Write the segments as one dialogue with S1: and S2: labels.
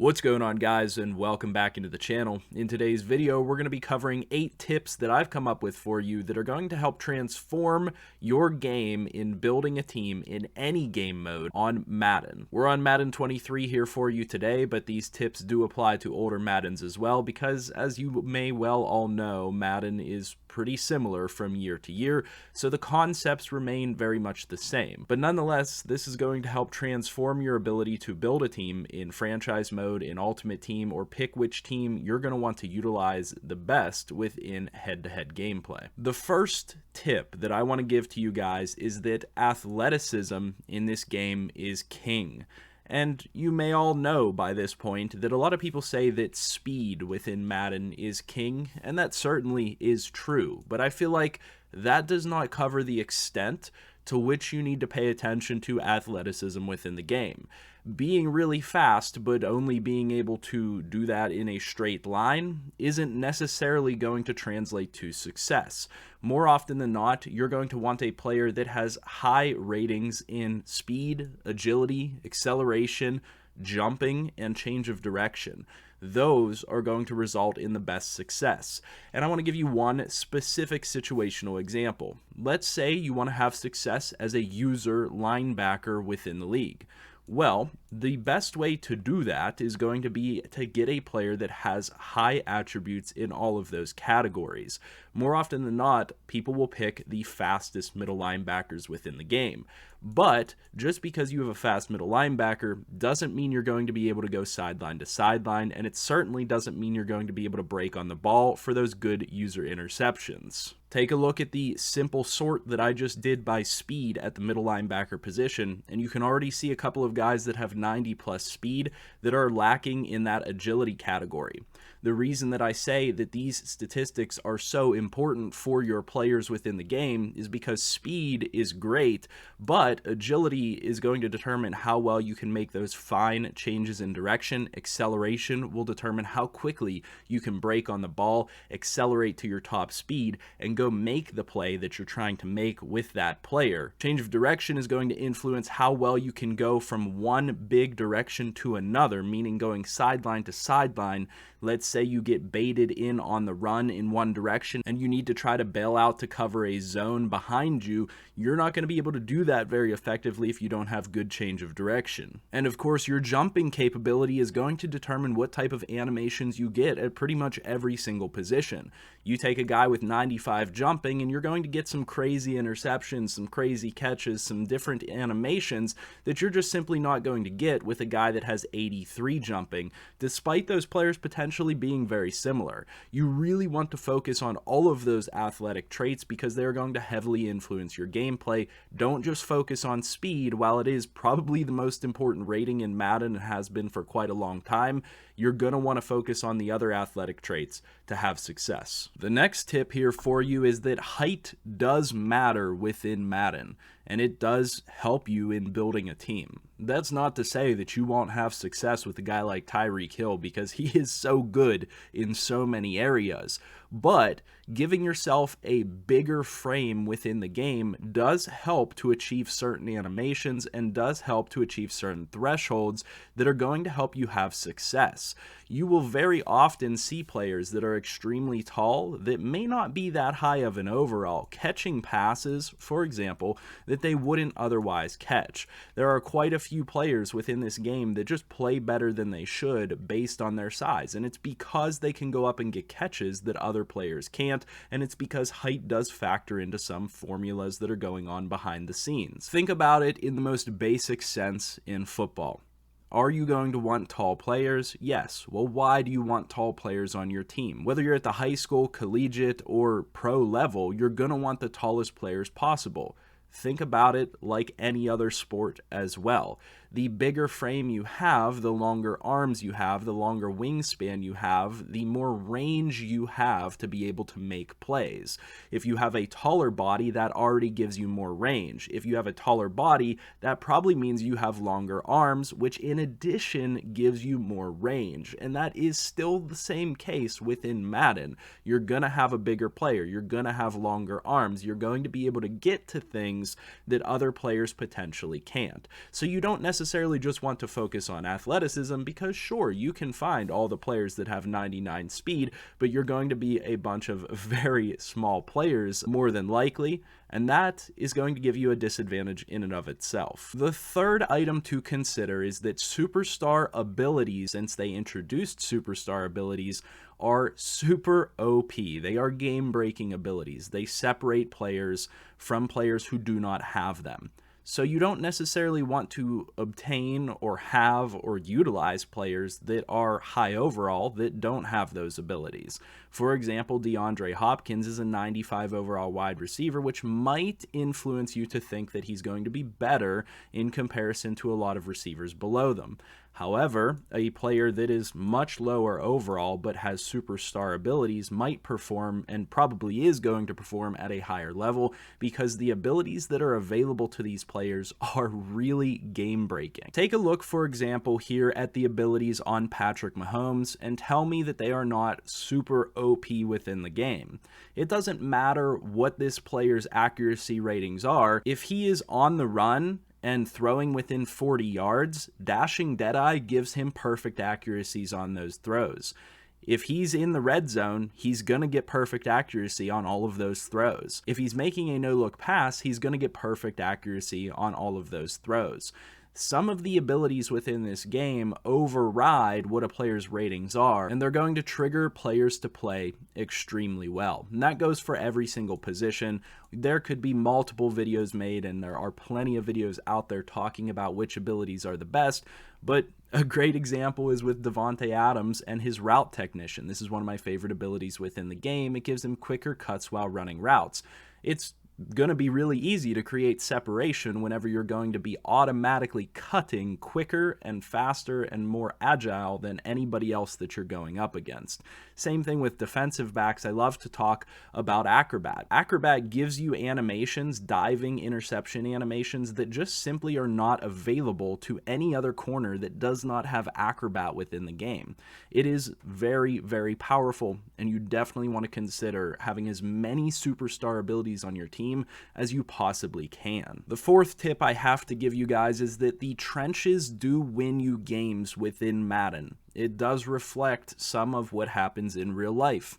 S1: What's going on, guys, and welcome back into the channel. In today's video, we're going to be covering 8 tips that I've come up with for you that are going to help transform your game in building a team in any game mode on Madden. We're on Madden 23 here for you today, but these tips do apply to older Maddens as well because, as you may well all know, Madden is pretty similar from year to year, so the concepts remain very much the same. But nonetheless, this is going to help transform your ability to build a team in franchise mode, in Ultimate Team, or pick which team you're going to want to utilize the best within head-to-head gameplay. The first tip that I want to give to you guys is that athleticism in this game is king. And you may all know by this point that a lot of people say that speed within Madden is king, and that certainly is true, but I feel like that does not cover the extent to which you need to pay attention to athleticism within the game. Being really fast, but only being able to do that in a straight line isn't necessarily going to translate to success. More often than not, you're going to want a player that has high ratings in speed, agility, acceleration, jumping, and change of direction. Those are going to result in the best success. And I want to give you one specific situational example. Let's say you want to have success as a user linebacker within the league. Well, the best way to do that is going to be to get a player that has high attributes in all of those categories. More often than not, people will pick the fastest middle linebackers within the game. But just because you have a fast middle linebacker doesn't mean you're going to be able to go sideline to sideline, and it certainly doesn't mean you're going to be able to break on the ball for those good user interceptions. Take a look at the simple sort that I just did by speed at the middle linebacker position, and you can already see a couple of guys that have 90 plus speed that are lacking in that agility category. The reason that I say that these statistics are so important for your players within the game is because speed is great, but agility is going to determine how well you can make those fine changes in direction. Acceleration will determine how quickly you can break on the ball, accelerate to your top speed, and go make the play that you're trying to make with that player. Change of direction is going to influence how well you can go from one big direction to another, meaning going sideline to sideline. Let's say you get baited in on the run in one direction and you need to try to bail out to cover a zone behind you. You're not going to be able to do that very effectively if you don't have good change of direction. And of course, your jumping capability is going to determine what type of animations you get at pretty much every single position. You take a guy with 95 jumping and you're going to get some crazy interceptions, some crazy catches, some different animations that you're just simply not going to get with a guy that has 83 jumping, despite those players potentially being very similar. You really want to focus on all of those athletic traits because they're going to heavily influence your gameplay. Don't just focus on speed. While it is probably the most important rating in Madden and has been for quite a long time, you're going to want to focus on the other athletic traits to have success. The next tip here for you is that height does matter within Madden, and it does help you in building a team. That's not to say that you won't have success with a guy like Tyreek Hill because he is so good in so many areas, but giving yourself a bigger frame within the game does help to achieve certain animations and does help to achieve certain thresholds that are going to help you have success. You will very often see players that are extremely tall that may not be that high of an overall, catching passes, for example, that they wouldn't otherwise catch. There are quite a few players within this game that just play better than they should based on their size, and it's because they can go up and get catches that other players can't, and it's because height does factor into some formulas that are going on behind the scenes. Think about it in the most basic sense in football. Are you going to want tall players? Yes. Well, why do you want tall players on your team? Whether you're at the high school, collegiate, or pro level, you're going to want the tallest players possible. Think about it like any other sport as well. The bigger frame you have, the longer arms you have, the longer wingspan you have, the more range you have to be able to make plays. If you have a taller body, that already gives you more range. If you have a taller body, that probably means you have longer arms, which in addition gives you more range. And that is still the same case within Madden. You're going to have a bigger player. You're going to have longer arms. You're going to be able to get to things that other players potentially can't. So you don't necessarily necessarily just want to focus on athleticism, because sure, you can find all the players that have 99 speed, but you're going to be a bunch of very small players more than likely, and that is going to give you a disadvantage in and of itself. The third item to consider is that superstar abilities, since they introduced superstar abilities, are super OP. They are game-breaking abilities. They separate players from players who do not have them. So you don't necessarily want to obtain or have or utilize players that are high overall that don't have those abilities. For example, DeAndre Hopkins is a 95 overall wide receiver, which might influence you to think that he's going to be better in comparison to a lot of receivers below them. However, a player that is much lower overall but has superstar abilities might perform, and probably is going to perform, at a higher level, because the abilities that are available to these players are really game-breaking. Take a look, for example, here at the abilities on Patrick Mahomes and tell me that they are not super OP within the game. It doesn't matter what this player's accuracy ratings are. If he is on the run and throwing within 40 yards, dashing Deadeye gives him perfect accuracies on those throws. If he's in the red zone, he's going to get perfect accuracy on all of those throws. If he's making a no-look pass, he's going to get perfect accuracy on all of those throws. Some of the abilities within this game override what a player's ratings are, and they're going to trigger players to play extremely well. And that goes for every single position. There could be multiple videos made, and there are plenty of videos out there talking about which abilities are the best, but a great example is with Davante Adams and his route technician. This is one of my favorite abilities within the game. It gives him quicker cuts while running routes. It's going to be really easy to create separation whenever you're going to be automatically cutting quicker and faster and more agile than anybody else that you're going up against. Same thing with defensive backs. I love to talk about Acrobat. Acrobat gives you animations, diving interception animations, that just simply are not available to any other corner that does not have Acrobat within the game. It is very, very powerful, and you definitely want to consider having as many superstar abilities on your team as you possibly can. The fourth tip I have to give you guys is that the trenches do win you games within Madden. It does reflect some of what happens in real life.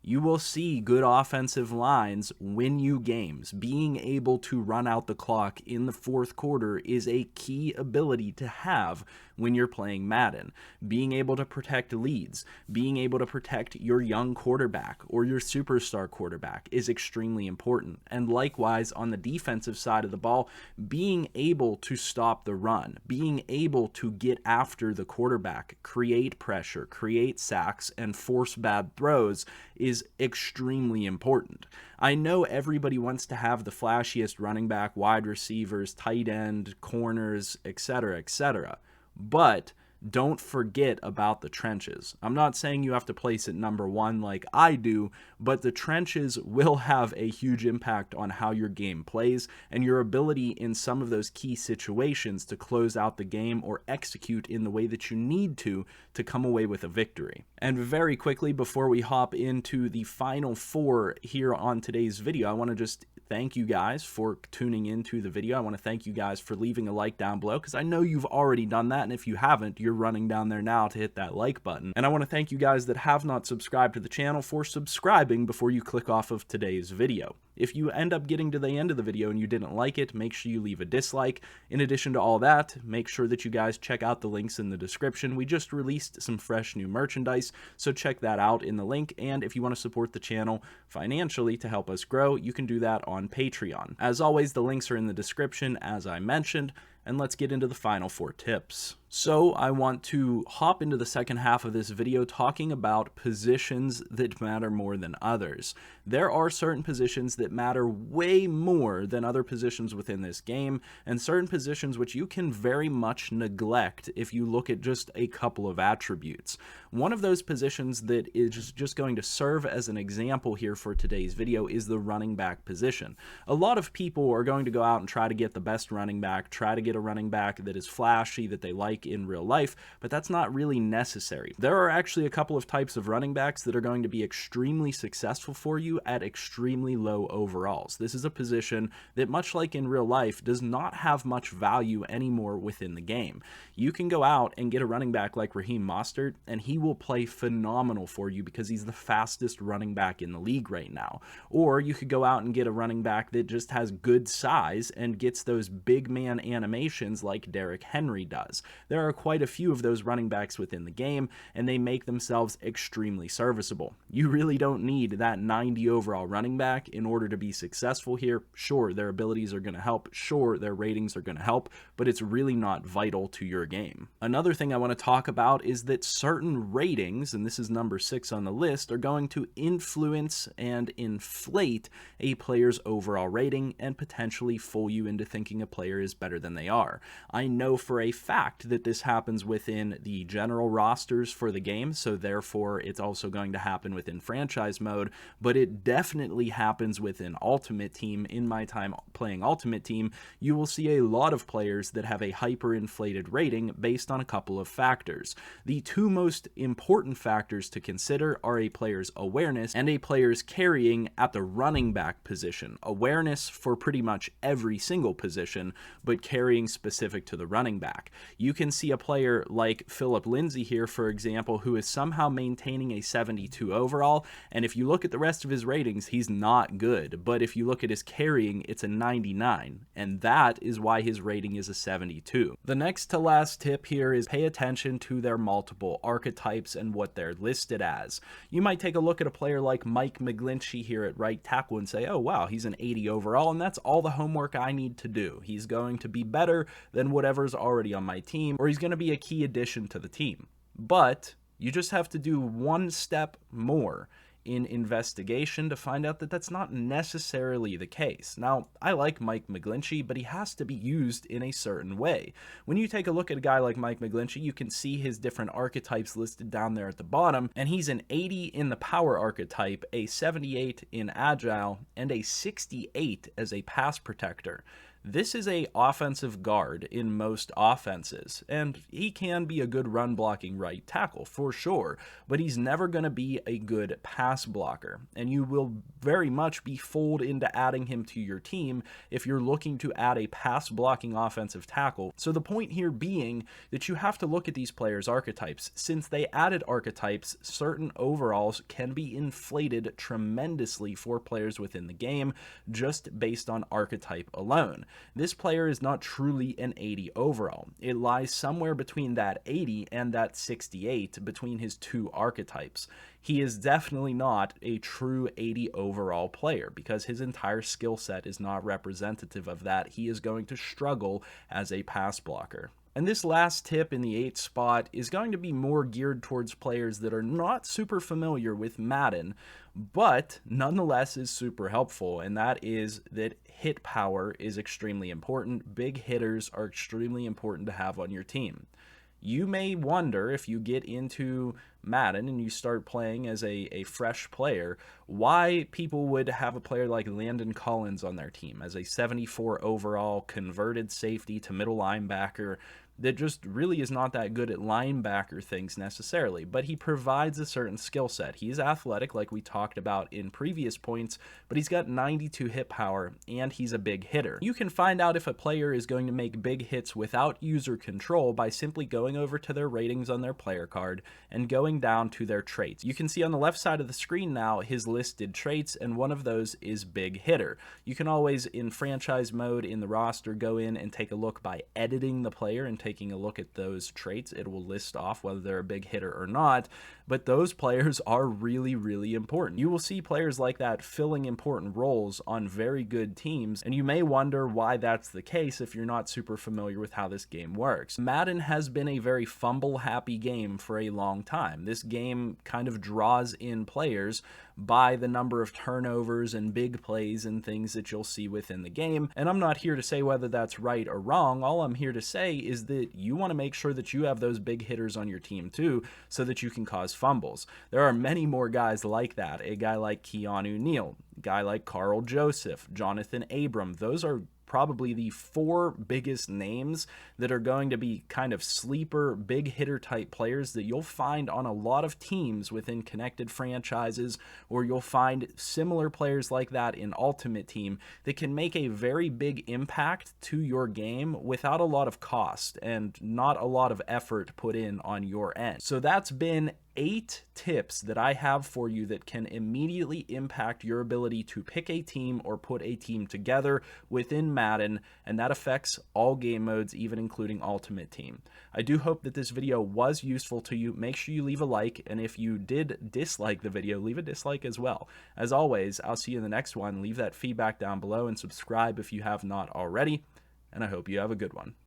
S1: You will see good offensive lines win you games. Being able to run out the clock in the fourth quarter is a key ability to have when you're playing Madden. Being able to protect leads, being able to protect your young quarterback or your superstar quarterback is extremely important. And likewise, on the defensive side of the ball, being able to stop the run, being able to get after the quarterback, create pressure, create sacks, and force bad throws is extremely important. I know everybody wants to have the flashiest running back, wide receivers, tight end, corners, etc., etc., but don't forget about the trenches. I'm not saying you have to place it number one like I do, but the trenches will have a huge impact on how your game plays and your ability in some of those key situations to close out the game or execute in the way that you need to come away with a victory. And very quickly, before we hop into the final four here on today's video, I want to just thank you guys for tuning into the video. I want to thank you guys for leaving a like down below, because I know you've already done that, and if you haven't, you're running down there now to hit that like button. And I want to thank you guys that have not subscribed to the channel for subscribing before you click off of today's video. If you end up getting to the end of the video and you didn't like it, make sure you leave a dislike. In addition to all that, make sure that you guys check out the links in the description. We just released some fresh new merchandise, so check that out in the link. And if you want to support the channel financially to help us grow, you can do that on Patreon. As always, the links are in the description, as I mentioned. And let's get into the final four tips. So I want to hop into the second half of this video talking about positions that matter more than others. There are certain positions that matter way more than other positions within this game, and certain positions which you can very much neglect if you look at just a couple of attributes. One of those positions that is just going to serve as an example here for today's video is the running back position. A lot of people are going to go out and try to get the best running back, try to get get a running back that is flashy, that they like in real life, but that's not really necessary. There are actually a couple of types of running backs that are going to be extremely successful for you at extremely low overalls. This is a position that, much like in real life, does not have much value anymore within the game. You can go out and get a running back like Raheem Mostert, and he will play phenomenal for you because he's the fastest running back in the league right now. Or you could go out and get a running back that just has good size and gets those big man animations like Derrick Henry does. There are quite a few of those running backs within the game, and they make themselves extremely serviceable. You really don't need that 90 overall running back in order to be successful here. Sure, their abilities are going to help. Sure, their ratings are going to help, but it's really not vital to your game. Another thing I want to talk about is that certain ratings, and this is number 6 on the list, are going to influence and inflate a player's overall rating and potentially fool you into thinking a player is better than they are. I know for a fact that this happens within the general rosters for the game, so therefore it's also going to happen within franchise mode, but it definitely happens within Ultimate Team. In my time playing Ultimate Team, you will see a lot of players that have a hyperinflated rating based on a couple of factors. The two most important factors to consider are a player's awareness and a player's carrying at the running back position. Awareness for pretty much every single position, but carrying specific to the running back. You can see a player like Phillip Lindsay here, for example, who is somehow maintaining a 72 overall, and if you look at the rest of his ratings, he's not good, but if you look at his carrying, it's a 99, and that is why his rating is a 72. The next to last tip here is pay attention to their multiple archetypes and what they're listed as. You might take a look at a player like Mike McGlinchey here at right tackle and say, oh wow, he's an 80 overall, and that's all the homework I need to do. He's going to be better than whatever's already on my team, or he's going to be a key addition to the team. But you just have to do one step more in investigation to find out that that's not necessarily the case. Now, I like Mike McGlinchey, but he has to be used in a certain way. When you take a look at a guy like Mike McGlinchey, you can see his different archetypes listed down there at the bottom, and he's an 80 in the power archetype, a 78 in agile, and a 68 as a pass protector. This is a offensive guard in most offenses, and he can be a good run blocking right tackle for sure, but he's never going to be a good pass blocker, and you will very much be fooled into adding him to your team if you're looking to add a pass blocking offensive tackle. So the point here being that you have to look at these players' archetypes. Since they added archetypes, certain overalls can be inflated tremendously for players within the game just based on archetype alone. This player is not truly an 80 overall. It lies somewhere between that 80 and that 68 between his two archetypes. He is definitely not a true 80 overall player because his entire skill set is not representative of that. He is going to struggle as a pass blocker. And this last tip in the 8th spot is going to be more geared towards players that are not super familiar with Madden, but nonetheless is super helpful, and that is that hit power is extremely important. Big hitters are extremely important to have on your team. You may wonder, if you get into Madden and you start playing as a fresh player, why people would have a player like Landon Collins on their team as a 74 overall converted safety to middle linebacker that just really is not that good at linebacker things necessarily, but he provides a certain skill set. He's athletic, like we talked about in previous points, but he's got 92 hit power, and he's a big hitter. You can find out if a player is going to make big hits without user control by simply going over to their ratings on their player card and going down to their traits. You can see on the left side of the screen now his listed traits, and one of those is big hitter. You can always, in franchise mode in the roster, go in and take a look by editing the player and taking a look at those traits. It will list off whether they're a big hitter or not, but those players are really, really important. You will see players like that filling important roles on very good teams, and you may wonder why that's the case if you're not super familiar with how this game works. Madden has been a very fumble-happy game for a long time. This game kind of draws in players by the number of turnovers and big plays and things that you'll see within the game, and I'm not here to say whether that's right or wrong. All I'm here to say is that you want to make sure that you have those big hitters on your team too, so that you can cause fumbles. There are many more guys like that. A guy like Keanu Neal, a guy like Carl Joseph, Jonathan Abram, those are probably the 4 biggest names that are going to be kind of sleeper, big hitter type players that you'll find on a lot of teams within connected franchises, or you'll find similar players like that in Ultimate Team that can make a very big impact to your game without a lot of cost and not a lot of effort put in on your end. So that's been 8 tips that I have for you that can immediately impact your ability to pick a team or put a team together within Madden, and that affects all game modes, even including Ultimate Team. I do hope that this video was useful to you. Make sure you leave a like, and if you did dislike the video, leave a dislike as well. As always, I'll see you in the next one. Leave that feedback down below and subscribe if you have not already, and I hope you have a good one.